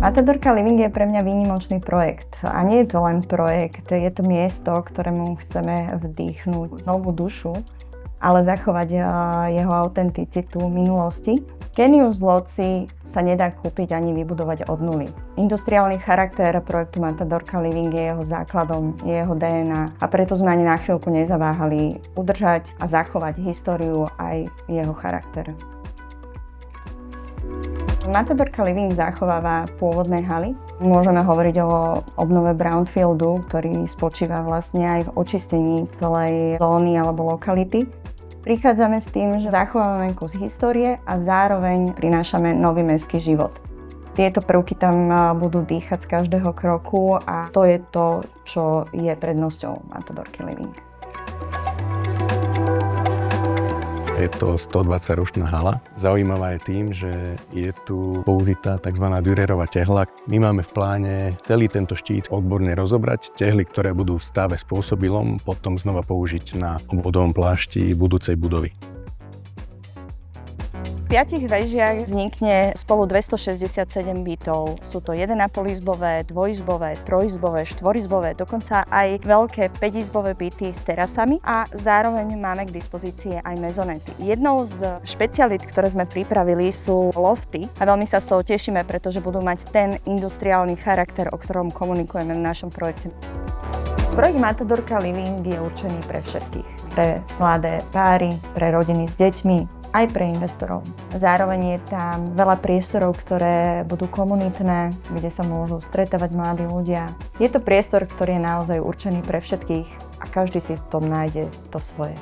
Matadorka Living je pre mňa výnimočný projekt. A nie je to len projekt, je to miesto, ktorému chceme vdýchnuť novú dušu, ale zachovať jeho autenticitu minulosti. Genius loci sa nedá kúpiť ani vybudovať od nuly. Industriálny charakter projektu Matadorka Living je jeho základom, je jeho DNA a preto sme ani na chvíľku nezaváhali udržať a zachovať históriu aj jeho charakter. Matadorka Living zachováva pôvodné haly. Môžeme hovoriť o obnove brownfieldu, ktorý spočíva vlastne aj v očistení celej zóny alebo lokality. Prichádzame s tým, že zachovávame kus histórie a zároveň prinášame nový mestský život. Tieto prvky tam budú dýchať z každého kroku a to je to, čo je prednosťou Matadorky Living. Je to 120-ročná hala. Zaujímavá je tým, že je tu použitá tzv. Dürerova tehla. My máme v pláne celý tento štít odborne rozobrať, tehly, ktoré budú v stave spôsobilom, potom znova použiť na obvodovom plášti budúcej budovy. V 5 vežiach vznikne spolu 267 bytov. Sú to 1,5-izbové, 2-izbové, 3-izbové, 4-izbové, dokonca aj veľké 5-izbové byty s terasami a zároveň máme k dispozícii aj mezonety. Jednou z špecialít, ktoré sme pripravili, sú lofty a veľmi sa z toho tešíme, pretože budú mať ten industriálny charakter, o ktorom komunikujeme v našom projekte. Projekt Matadorka Living je určený pre všetkých. Pre mladé páry, pre rodiny s deťmi, aj pre investorov. Zároveň je tam veľa priestorov, ktoré budú komunitné, kde sa môžu stretávať mladí ľudia. Je to priestor, ktorý je naozaj určený pre všetkých a každý si v tom nájde to svoje.